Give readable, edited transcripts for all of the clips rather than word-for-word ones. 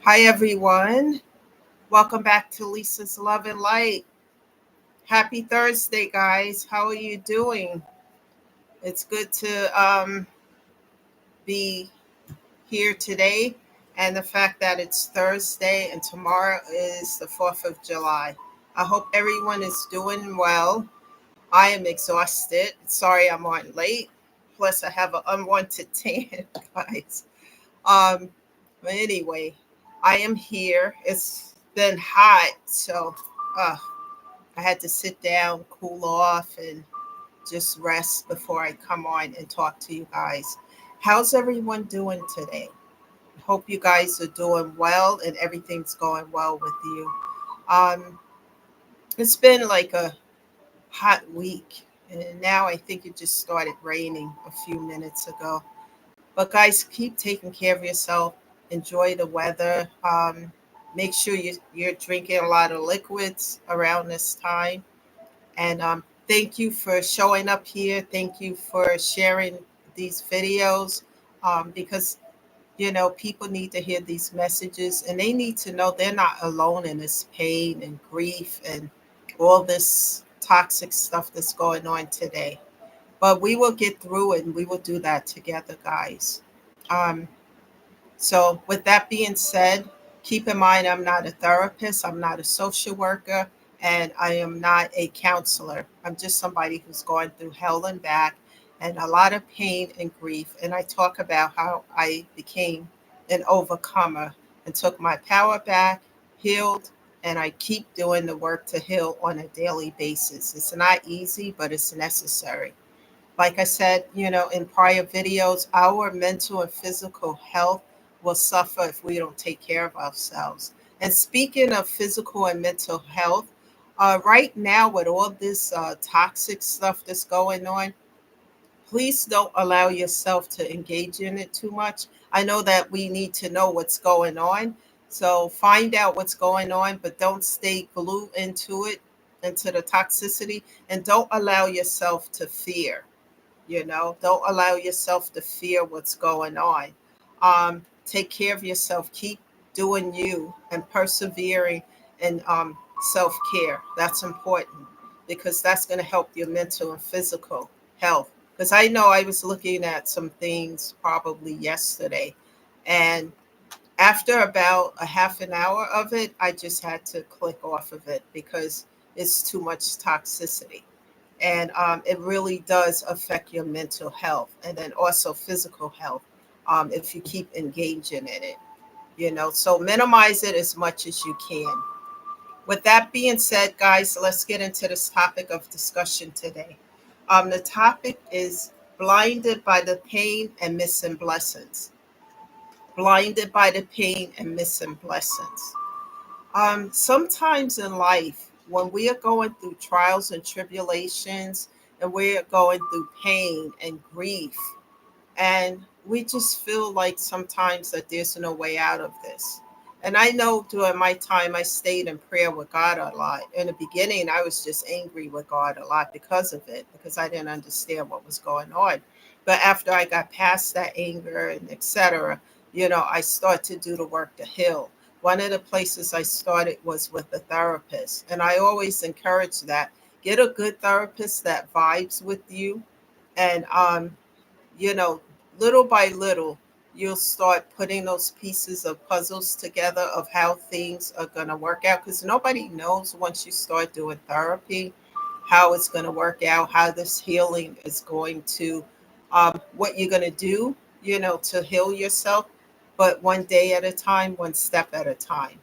Hi, everyone. Welcome back to Lisa's Love and Light. Happy Thursday, guys. How are you doing? It's good to be here today, and the fact that it's Thursday and tomorrow is the 4th of July. I hope everyone is doing well. I am exhausted. Sorry I'm on late. Plus, I have an unwanted tan, guys. Um, but anyway, I am here. It's been hot, so uh, I had to sit down, cool off, and just rest before I come on and talk to you guys. How's everyone doing today? Hope you guys are doing well and everything's going well with you. Um, it's been like a hot week, and now I think it just started raining a few minutes ago. But guys, keep taking care of yourself. Enjoy the weather. Make sure you're drinking a lot of liquids around this time. And thank you for showing up here. Thank you for sharing these videos because, people need to hear these messages and they need to know they're not alone in this pain and grief and all this toxic stuff that's going on today. But we will get through it and we will do that together, guys. Um, so, with that being said, keep in mind I'm not a therapist, I'm not a social worker, and I am not a counselor. I'm just somebody who's going through hell and back and a lot of pain and grief. And I talk about how I became an overcomer and took my power back, healed, and I keep doing the work to heal on a daily basis. It's not easy, but it's necessary. Like I said, in prior videos, our mental and physical health will suffer if we don't take care of ourselves. And speaking of physical and mental health, right now with all this toxic stuff that's going on, please don't allow yourself to engage in it too much. I know that we need to know what's going on. So find out what's going on, but don't stay glued into it, into the toxicity, and don't allow yourself to fear. Don't allow yourself to fear what's going on. Take care of yourself. Keep doing you and persevering and self-care. That's important because that's going to help your mental and physical health. Because I know I was looking at some things probably yesterday, and after about a half an hour of it, I just had to click off of it because it's too much toxicity. And it really does affect your mental health and then also physical health if you keep engaging in it. So minimize it as much as you can. With that being said, guys, let's get into this topic of discussion today. The topic is blinded by the pain and missing blessings. Blinded by the pain and missing blessings. Sometimes in life, when we are going through trials and tribulations, and we're going through pain and grief, and we just feel like sometimes that there's no way out of this. And I know during my time, I stayed in prayer with God a lot. In the beginning, I was just angry with God a lot because of it, because I didn't understand what was going on. But after I got past that anger and etc., I started to do the work to heal. One of the places I started was with a therapist. And I always encourage that. Get a good therapist that vibes with you. And you know, little by little, you'll start putting those pieces of puzzles together of how things are going to work out. Because nobody knows once you start doing therapy how it's going to work out, how this healing is going to, what you're going to do, to heal yourself. But one day at a time, one step at a time.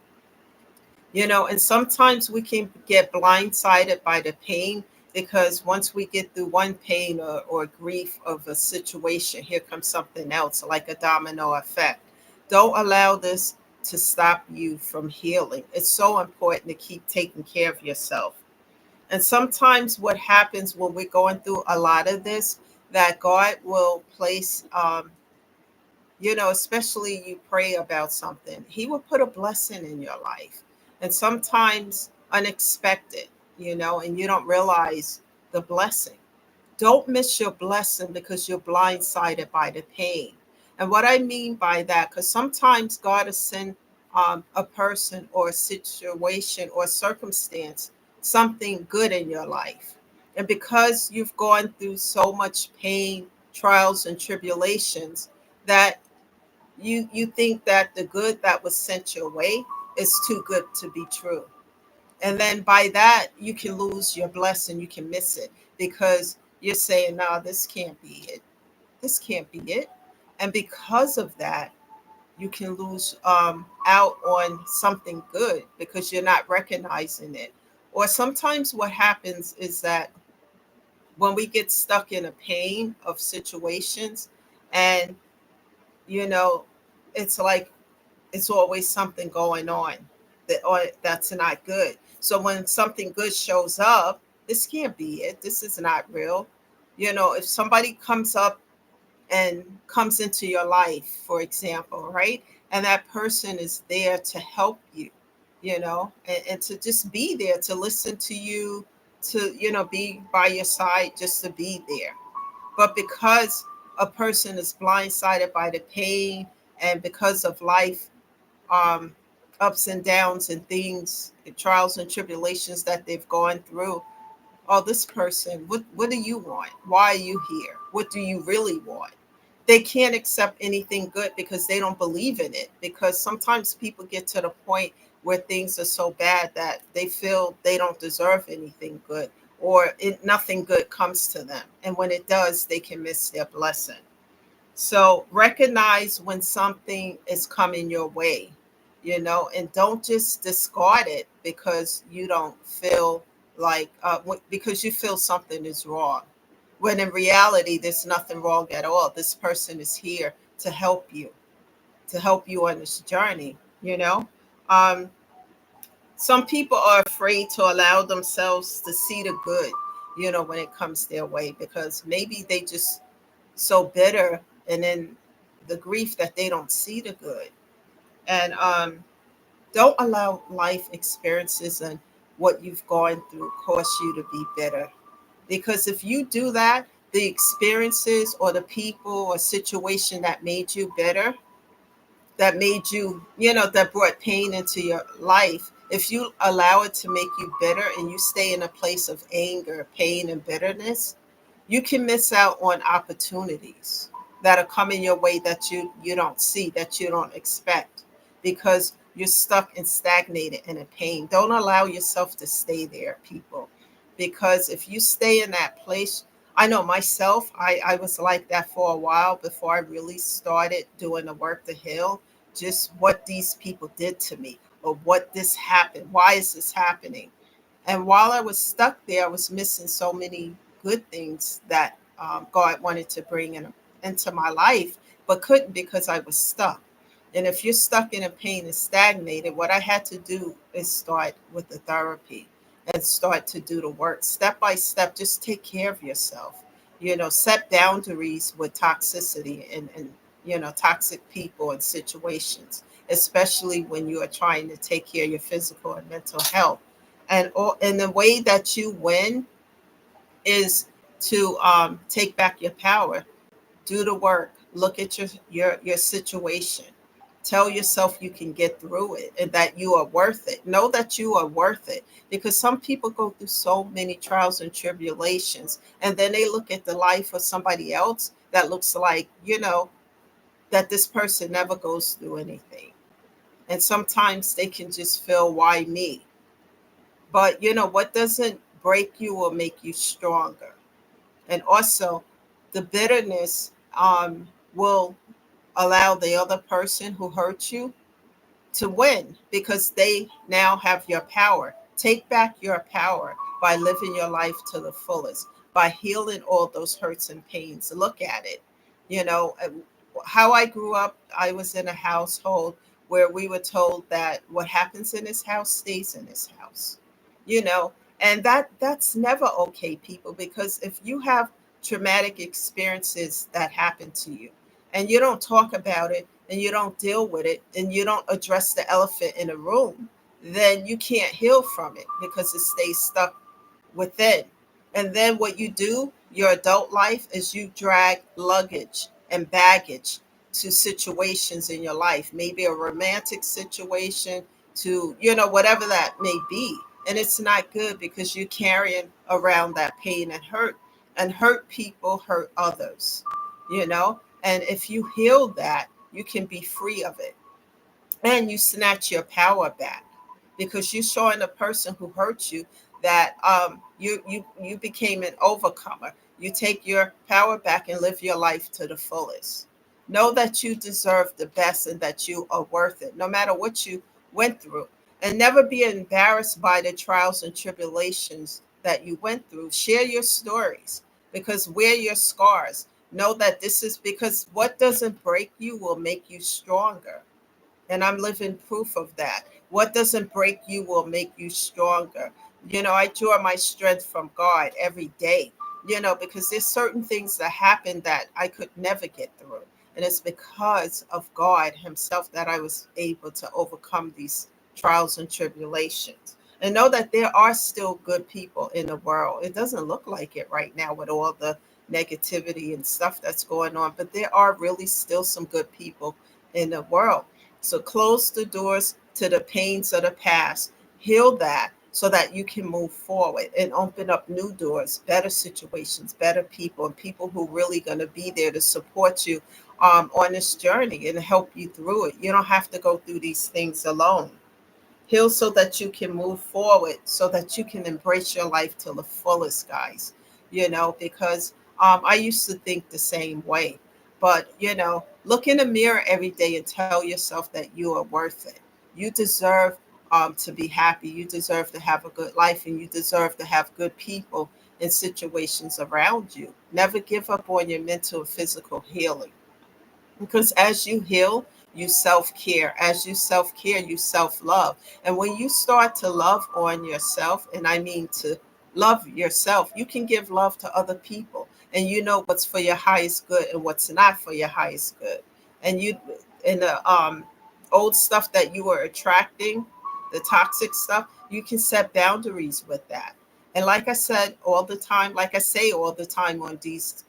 And sometimes we can get blindsided by the pain because once we get through one pain or grief of a situation, here comes something else, like a domino effect. Don't allow this to stop you from healing. It's so important to keep taking care of yourself. And sometimes what happens when we're going through a lot of this, that God will place, especially you pray about something, He will put a blessing in your life. And sometimes unexpected, and you don't realize the blessing. Don't miss your blessing because you're blindsided by the pain. And what I mean by that, because sometimes God will send a person or a situation or circumstance something good in your life. And because you've gone through so much pain, trials, and tribulations, that you think that the good that was sent your way is too good to be true. And then by that, you can lose your blessing, you can miss it because you're saying, no, this can't be it. This can't be it. And because of that, you can lose out on something good because you're not recognizing it. Or sometimes what happens is that when we get stuck in a pain of situations, and you know, it's like it's always something going on that's not good. So when something good shows up, this can't be it. This is not real. If somebody comes up and comes into your life, for example, right? And that person is there to help you, and to just be there, to listen to you, to, be by your side, just to be there. But because a person is blindsided by the pain and because of life, um, ups and downs and things, trials and tribulations that they've gone through, oh, this person, what do you want? Why are you here? What do you really want? They can't accept anything good because they don't believe in it. Because sometimes people get to the point where things are so bad that they feel they don't deserve anything good, or nothing good comes to them. And when it does, they can miss their blessing. So recognize when something is coming your way, and don't just discard it because you don't feel like, because you feel something is wrong. When in reality, there's nothing wrong at all. This person is here to help you on this journey, you know. Um, some people are afraid to allow themselves to see the good, when it comes their way, because maybe they just so bitter and in the grief that they don't see the good. And don't allow life experiences and what you've gone through cause you to be bitter. Because if you do that, the experiences or the people or situation that made you bitter, that made you, that brought pain into your life, if you allow it to make you bitter and you stay in a place of anger, pain, and bitterness, you can miss out on opportunities that are coming your way that you don't see, that you don't expect, because you're stuck and stagnated and in pain. Don't allow yourself to stay there, people, because if you stay in that place, I know myself, I was like that for a while before I really started doing the work to heal, just what these people did to me, or what this happened, why is this happening. And while I was stuck there, I was missing so many good things that God wanted to bring into my life, but couldn't because I was stuck. And if you're stuck in a pain and stagnated, what I had to do is start with the therapy and start to do the work step by step. Just take care of yourself. Set boundaries with toxicity and toxic people and situations, especially when you are trying to take care of your physical and mental health. And the way that you win is to take back your power, do the work, look at your situation, tell yourself you can get through it and that you are worth it. Know that you are worth it, because some people go through so many trials and tribulations, and then they look at the life of somebody else that looks like, that this person never goes through anything. And sometimes they can just feel, why me? But what doesn't break you will make you stronger. And also, the bitterness will allow the other person who hurt you to win, because they now have your power. Take back your power by living your life to the fullest, by healing all those hurts and pains. Look at it. How I grew up, I was in a household where we were told that what happens in this house stays in this house. You know, and that's never okay, people, because if you have traumatic experiences that happen to you and you don't talk about it and you don't deal with it and you don't address the elephant in the room, then you can't heal from it because it stays stuck within. And then what you do, your adult life, is you drag luggage and baggage to situations in your life, maybe a romantic situation, to, whatever that may be. And it's not good because you're carrying around that pain and hurt. And hurt people hurt others, And if you heal that, you can be free of it. And you snatch your power back because you're showing the person who hurt you that you became an overcomer. You take your power back and live your life to the fullest. Know that you deserve the best and that you are worth it, no matter what you went through. And never be embarrassed by the trials and tribulations that you went through. Share your stories, because wear your scars. Know that this is because what doesn't break you will make you stronger. And I'm living proof of that. What doesn't break you will make you stronger. I draw my strength from God every day, because there's certain things that happen that I could never get through. And it's because of God Himself that I was able to overcome these trials and tribulations. And know that there are still good people in the world. It doesn't look like it right now with all the negativity and stuff that's going on, but there are really still some good people in the world. So close the doors to the pains of the past, heal that so that you can move forward and open up new doors, better situations, better people, and people who really going to be there to support you on this journey and help you through it. You don't have to go through these things alone. Heal so that you can move forward, so that you can embrace your life to the fullest, guys. Because I used to think the same way. But, look in the mirror every day and tell yourself that you are worth it. You deserve to be happy. You deserve to have a good life, and you deserve to have good people and situations around you. Never give up on your mental and physical healing. Because as you heal, you self care. As you self care, you self love. And when you start to love on yourself, and I mean to love yourself, you can give love to other people. And you know what's for your highest good and what's not for your highest good. And in the old stuff that you were attracting, the toxic stuff, you can set boundaries with that. And like I said all the time, like I say all the time on these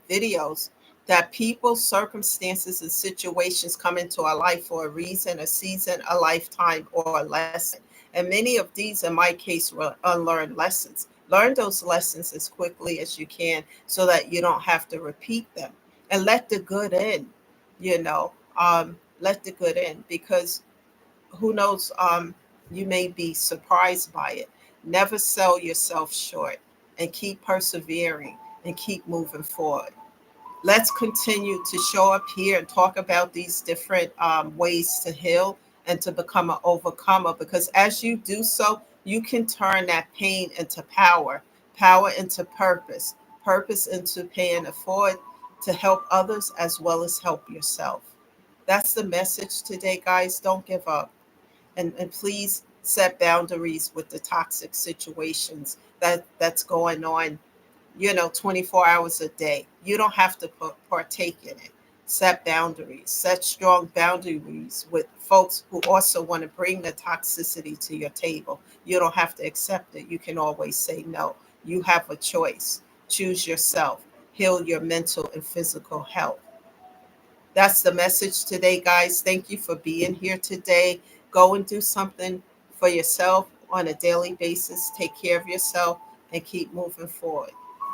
videos, that people, circumstances, and situations come into our life for a reason, a season, a lifetime, or a lesson. And many of these, in my case, were unlearned lessons. Learn those lessons as quickly as you can so that you don't have to repeat them. And let the good in, let the good in, because who knows, you may be surprised by it. Never sell yourself short, and keep persevering and keep moving forward. Let's continue to show up here and talk about these different ways to heal and to become an overcomer, because as you do so, you can turn that pain into power, power into purpose, purpose into paying it forward to help others as well as help yourself. That's the message today, guys. Don't give up. And please set boundaries with the toxic situations that's going on, 24 hours a day. You don't have to partake in it. Set boundaries, set strong boundaries with folks who also want to bring the toxicity to your table. You don't have to accept it. You can always say no. You have a choice. Choose yourself. Heal your mental and physical health. That's the message today, guys. Thank you for being here today. Go and do something for yourself on a daily basis. Take care of yourself and keep moving forward.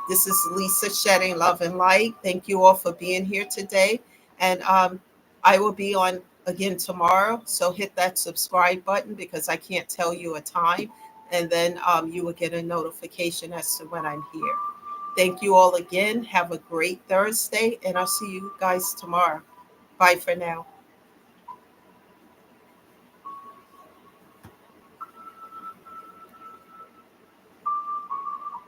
This is Lisa shedding love and light. Thank you all for being here today. And I will be on again tomorrow. So hit that subscribe button because I can't tell you a time. And then you will get a notification as to when I'm here. Thank you all again. Have a great Thursday. And I'll see you guys tomorrow. Bye for now.